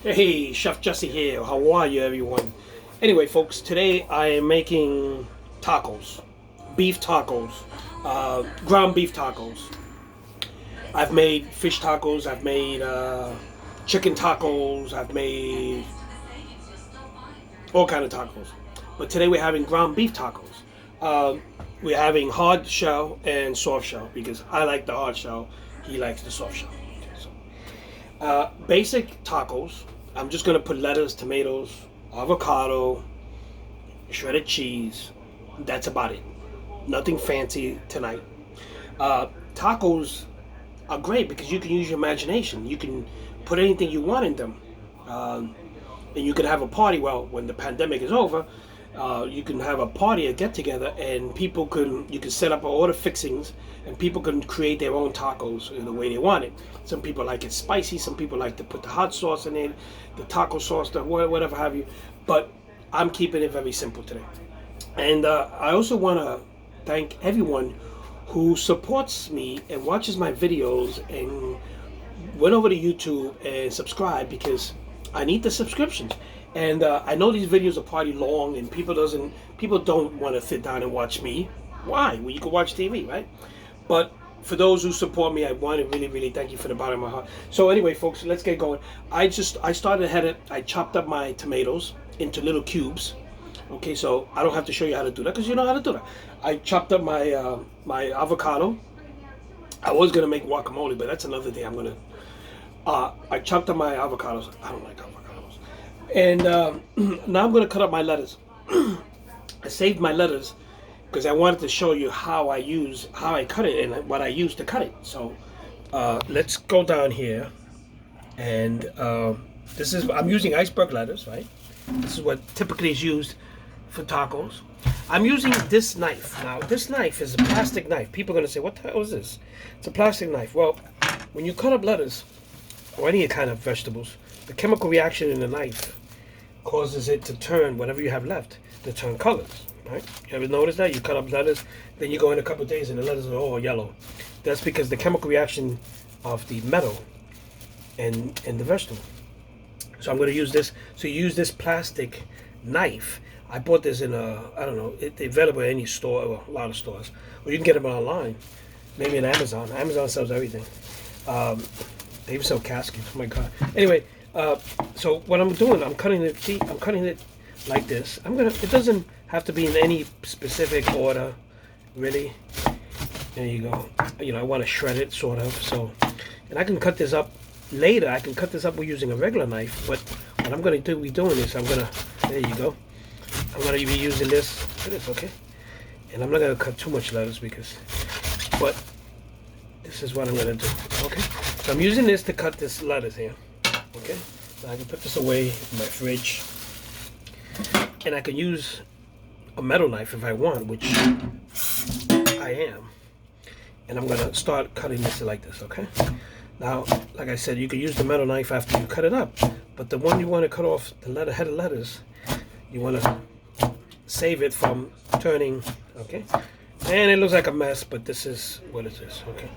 Hey, Chef Jesse here. How are you, everyone? Anyway, folks, today I am making tacos, beef tacos, ground beef tacos. I've made fish tacos. I've made chicken tacos. I've made all kind of tacos. But today we're having ground beef tacos. We're having hard shell and soft shell because I like the hard shell. He likes the soft shell. Basic tacos. I'm just gonna put lettuce, tomatoes, avocado, shredded cheese. That's about it. Nothing fancy tonight. Tacos are great because you can use your imagination. You can put anything you want in them, and you can have a party. Well, when the pandemic is over, you can have a party, a get together, and you can set up all the fixings, and people can create their own tacos in the way they want it. Some people like it spicy, some people like to put the hot sauce in it, the taco sauce, the whatever have you. But I'm keeping it very simple today. And I also want to thank everyone who supports me and watches my videos and went over to YouTube and subscribe because I need the subscriptions. And I know these videos are pretty long, and people don't want to sit down and watch me. Why? Well, you can watch TV, right? But for those who support me, I want to really, really thank you from the bottom of my heart. So anyway, folks, let's get going. I started ahead. I chopped up my tomatoes into little cubes. Okay, so I don't have to show you how to do that because you know how to do that. I chopped up my my avocado. I was gonna make guacamole, but that's another day. I chopped up my avocados. I don't like avocados. And now I'm gonna cut up my lettuce. I saved my lettuce because I wanted to show you how I cut it and what I use to cut it. So let's go down here, and I'm using iceberg lettuce, right? This is what typically is used for tacos. I'm using this knife. Now, this knife is a plastic knife. People are going to say, what the hell is this? It's a plastic knife. Well, when you cut up lettuce or any kind of vegetables, the chemical reaction in the knife causes it to turn whatever you have left to turn colors, right? You ever notice that? You cut up lettuce, then you go in a couple of days and the lettuce is all yellow. That's because the chemical reaction of the metal and the vegetable. So I'm going to use this. So you use this plastic knife. I bought this in I don't know, it's available at any store, or a lot of stores. Or you can get them online, maybe on Amazon. Amazon sells everything. They even sell caskets, oh my God. Anyway, so what I'm doing, I'm cutting it like this. It doesn't have to be in any specific order, really. There you go. You know, I want to shred it, sort of, so. And I can cut this up later. I can cut this up with using a regular knife, but what I'm going to be doing is there you go. I'm going to be using this. Look at this, okay? And I'm not going to cut too much lettuce but this is what I'm going to do, okay? So I'm using this to cut this lettuce here, okay? So I can put this away in my fridge. And I can use a metal knife if I want, which I am. And I'm going to start cutting this like this, okay? Now, like I said, you can use the metal knife after you cut it up, but the one you want to cut off the head of lettuce, you want to save it from turning, okay? And it looks like a mess, but this is what it is, okay?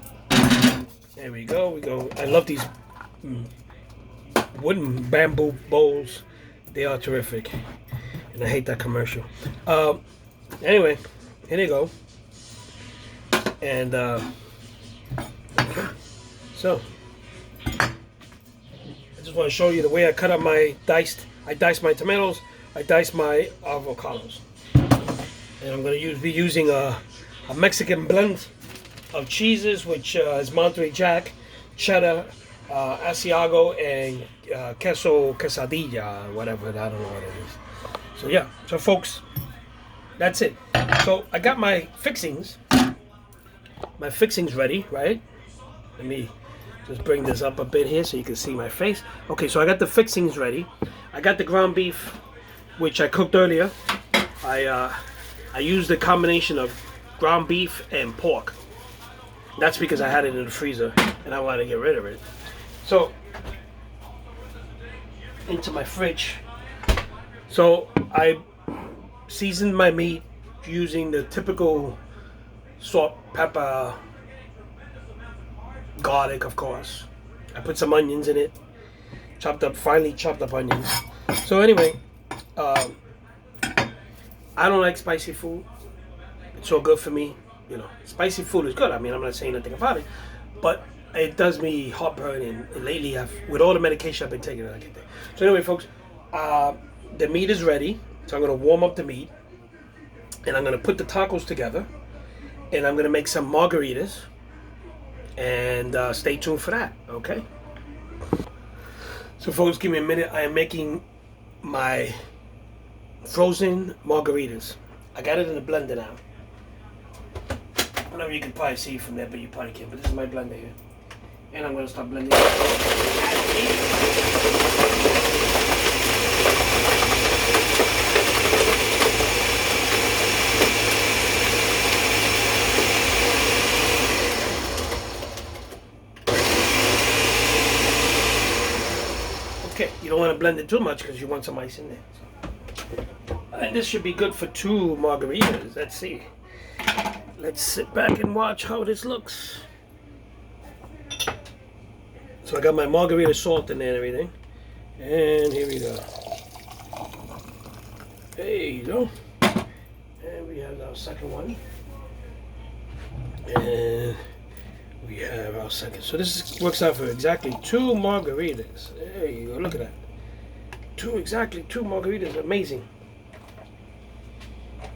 There we go. I love these wooden bamboo bowls. They are terrific, and I hate that commercial. Anyway, here you go. And okay. So I just want to show you the way I cut up I diced my tomatoes, I diced my avocados. And I'm going to be using a Mexican blend of cheeses, which is Monterey Jack, cheddar, Asiago, and queso quesadilla, whatever, I don't know what it is. So yeah, so folks, that's it. So I got my fixings ready, right? Let me just bring this up a bit here so you can see my face. Okay, so I got the fixings ready. I got the ground beef, which I cooked earlier. I used a combination of ground beef and pork. That's because I had it in the freezer and I wanted to get rid of it. So, into my fridge. So I seasoned my meat using the typical salt, pepper, garlic, of course. I put some onions in it. finely chopped up onions. So anyway, I don't like spicy food. It's all good for me. You know, spicy food is good. I mean, I'm not saying nothing about it, but it does me heartburn. And lately, with all the medication I've been taking, I get that. So anyway, folks, the meat is ready. So I'm gonna warm up the meat, and I'm gonna put the tacos together, and I'm gonna make some margaritas. And stay tuned for that. Okay. So, folks, give me a minute. I am making my frozen margaritas. I got it in the blender now. I know you can probably see from there, but you probably can't. But this is my blender here. And I'm going to start blending Okay, you don't want to blend it too much because you want some ice in there. So. And this should be good for 2 margaritas. Let's see. Let's sit back and watch how this looks. So I got my margarita salt in there and everything. And here we go. There you go. And we have our second one. And we have our second. So this works out for exactly 2 margaritas. There you go. Look at that. Exactly 2 margaritas. Amazing.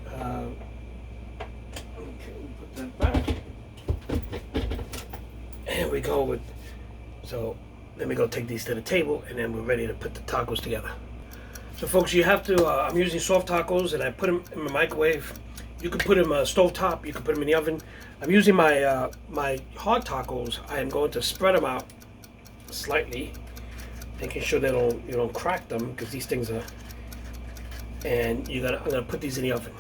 Okay, put that back. And we go with. So let me go take these to the table, and then we're ready to put the tacos together. So folks, you have to. I'm using soft tacos, and I put them in the microwave. You can put them stove top. You can put them in the oven. I'm using my my hard tacos. I am going to spread them out slightly, making sure they you don't crack them, because these things are. And I'm gonna put these in the oven.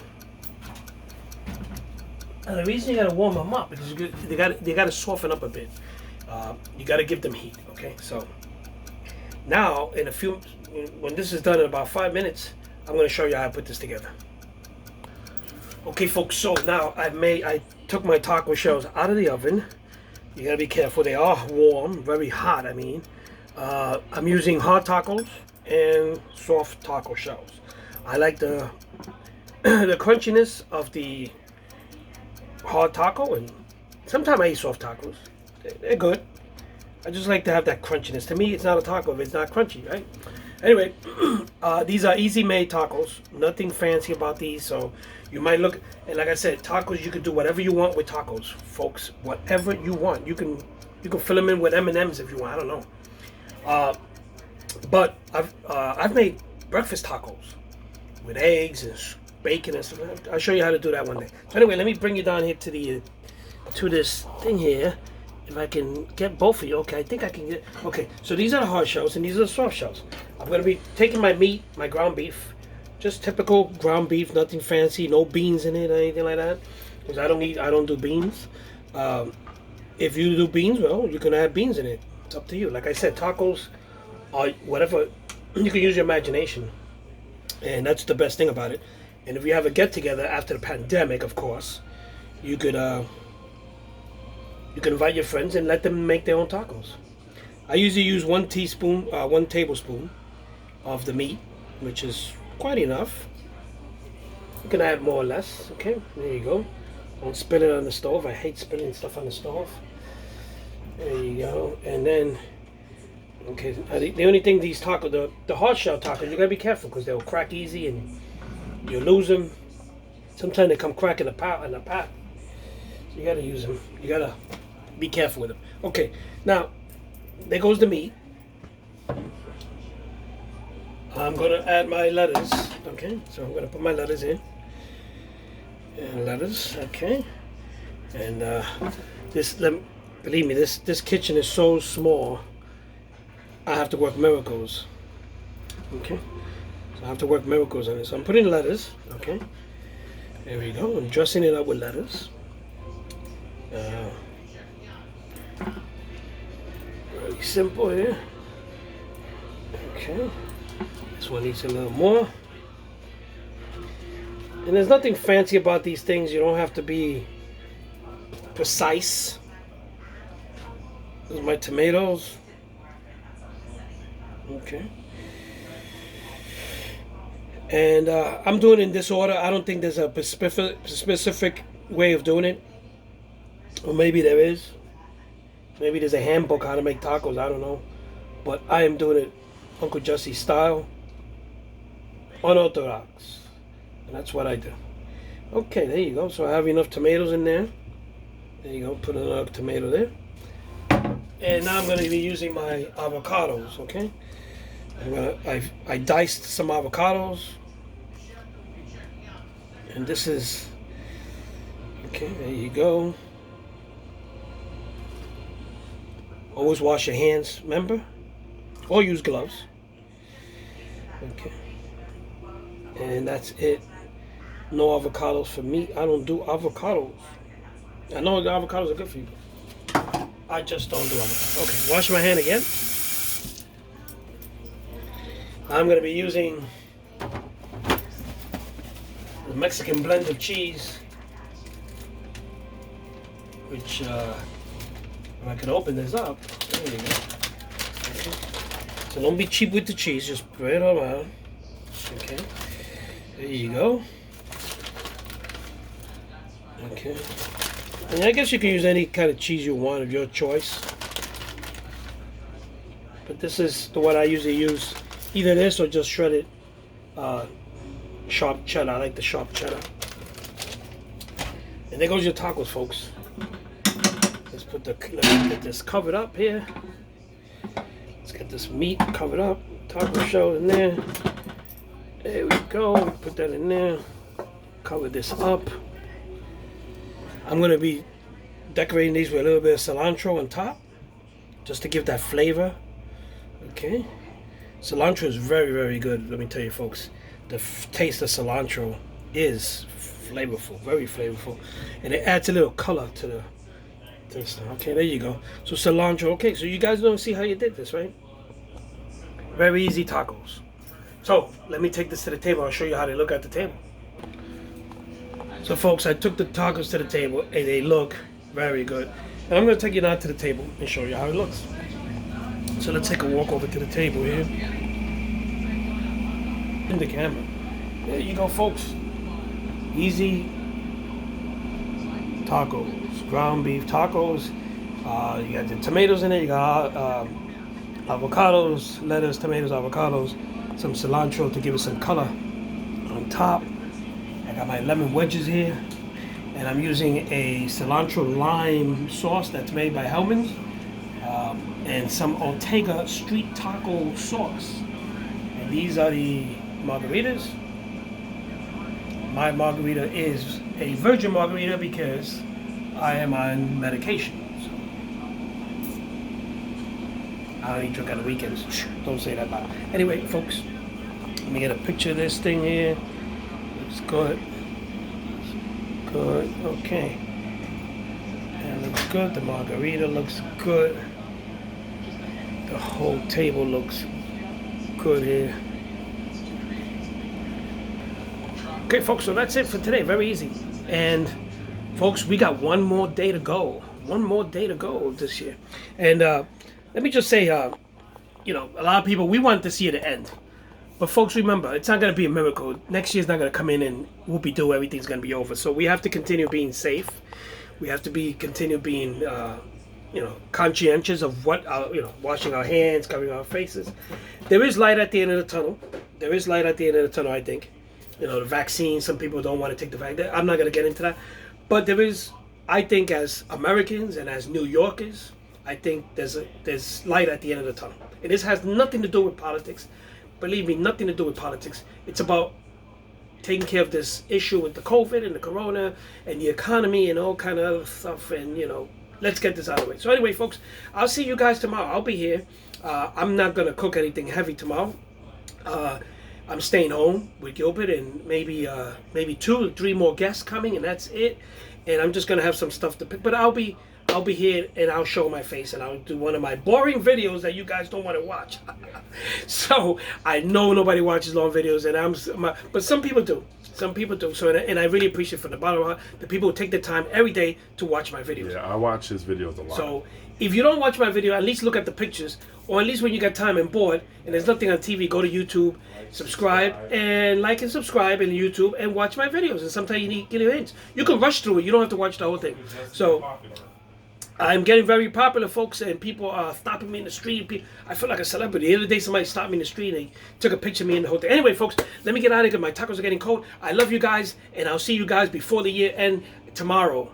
And the reason you gotta warm them up because they gotta soften up a bit. You gotta give them heat. Okay, so now when this is done in about 5 minutes, I'm gonna show you how I put this together. Okay, folks, so now I took my taco shells out of the oven. You gotta be careful, they are warm, very hot, I mean. I'm using hard tacos and soft taco shells. I like the the crunchiness of the hard taco, and sometimes I eat soft tacos. They're good. I just like to have that crunchiness. To me, it's not a taco if it's not crunchy, right? Anyway, these are easy made tacos. Nothing fancy about these. So you might look, and like I said, tacos, you can do whatever you want with tacos, folks. Whatever you want. You can fill them in with M&Ms if you want. I don't know. But I've made breakfast tacos with eggs and bacon and stuff. I'll show you how to do that one day. So anyway, let me bring you down here to this thing here. If I can get both of you, okay, I think I can get, okay, so these are the hard shells and these are the soft shells. I'm going to be taking my meat, my ground beef, just typical ground beef, nothing fancy, no beans in it or anything like that, because I don't do beans. If you do beans, well, you can add beans in it. It's up to you. Like I said, tacos are whatever, you can use your imagination, and that's the best thing about it. And if you have a get-together after the pandemic, of course, you could invite your friends and let them make their own tacos. I usually use 1 tablespoon of the meat, which is quite enough. You can add more or less. Okay, there you go. Don't spill it on the stove. I hate spilling stuff on the stove. There you go. And then, okay, the only thing these tacos, the hard shell tacos, you gotta be careful because they'll crack easy and you lose them. Sometimes they come crack in the pot. So you gotta use them. You gotta be careful with them. Okay, now there goes the meat. I'm gonna add my lettuce. Okay, so I'm gonna put my lettuce in. And lettuce, okay. And believe me, this kitchen is so small. I have to work miracles. Okay, so I have to work miracles on this. So I'm putting lettuce. Okay, there we go. I'm dressing it up with lettuce. Very simple here. Okay, this one needs a little more. And there's nothing fancy about these things. You don't have to be precise. Those are my tomatoes. Okay. And I'm doing it in this order. I don't think there's a specific way of doing it. Or maybe there is. Maybe there's a handbook how to make tacos. I don't know. But I am doing it Uncle Jesse style. Unorthodox. And that's what I do. Okay, there you go. So I have enough tomatoes in there. There you go. Put another tomato there. And now I'm going to be using my avocados, okay? I diced some avocados. And this is, okay, there you go. Always wash your hands, remember? Or use gloves. Okay. And that's it. No avocados for me. I don't do avocados. I know the avocados are good for you. I just don't do avocados. Okay, wash my hand again. I'm going to be using the Mexican blend of cheese, which, if I can open this up, there you go. Okay. So don't be cheap with the cheese, just spread it all out. Okay, there you go. Okay, and I guess you can use any kind of cheese you want of your choice. But this is the one I usually use, either this or just shredded sharp cheddar. I like the sharp cheddar. And there goes your tacos, folks. Let's get this covered up here. Let's get this meat covered up. Taco shell in there. There we go. Put that in there. Cover this up. I'm going to be decorating these with a little bit of cilantro on top, just to give that flavor. Okay. Cilantro is very, very good. Let me tell you, folks. The taste of cilantro is flavorful, very flavorful, and it adds a little color to this. Okay, there you go. So cilantro. Okay, so you guys don't see how you did this, right? Very easy tacos. So let me take this to the table. I'll show you how they look at the table. So folks, I took the tacos to the table and they look very good. And I'm going to take you now to the table and show you how it looks. So let's take a walk over to the table here. In the camera. There you go, folks. Easy tacos. Ground beef tacos. You got the tomatoes in it. You got avocados, lettuce, tomatoes, avocados. Some cilantro to give it some color on top. I got my lemon wedges here, and I'm using a cilantro lime sauce that's made by Hellmann's, and some Ortega street taco sauce. And these are the margaritas. My margarita is a virgin margarita because I am on medication. So I only drink on the weekends. Don't say that loud. Anyway, folks, let me get a picture of this thing here. Looks good. Good. Okay. And it looks good. The margarita looks good. The whole table looks good here. Okay, folks, so that's it for today. Very easy. And, folks, we got one more day to go. One more day to go this year. And let me just say, a lot of people, we want this year to end. But, folks, remember, it's not going to be a miracle. Next year's not going to come in and whoopie-doo, everything's going to be over. So we have to continue being safe. We have to continue being, conscientious of what, washing our hands, covering our faces. There is light at the end of the tunnel. There is light at the end of the tunnel, I think. The vaccine, some people don't want to take the vaccine. I'm not going to get into that. But there is, I think, as Americans and as New Yorkers, I think there's light at the end of the tunnel. And this has nothing to do with politics. Believe me, nothing to do with politics. It's about taking care of this issue with the COVID and the corona and the economy and all kind of other stuff. And, let's get this out of the way. So anyway, folks, I'll see you guys tomorrow. I'll be here. I'm not going to cook anything heavy tomorrow. I'm staying home with Gilbert and maybe 2 or 3 more guests coming, and that's it. And I'm just going to have some stuff to pick. But I'll be here and I'll show my face and I'll do one of my boring videos that you guys don't want to watch. So I know nobody watches long videos, but some people do. Some people do. So, and I really appreciate from the bottom of my heart the people who take the time every day to watch my videos. Yeah, I watch his videos a lot. So, if you don't watch my video, at least look at the pictures, or at least when you got time and bored, and there's nothing on TV, go to YouTube, subscribe, and like and subscribe in YouTube, and watch my videos. And sometimes you need little hints. You can rush through it. You don't have to watch the whole thing. So, I'm getting very popular, folks, and people are stopping me in the street. I feel like a celebrity. The other day, somebody stopped me in the street and they took a picture of me in the whole thing. Anyway, folks, let me get out of here because my tacos are getting cold. I love you guys, and I'll see you guys before the year end tomorrow.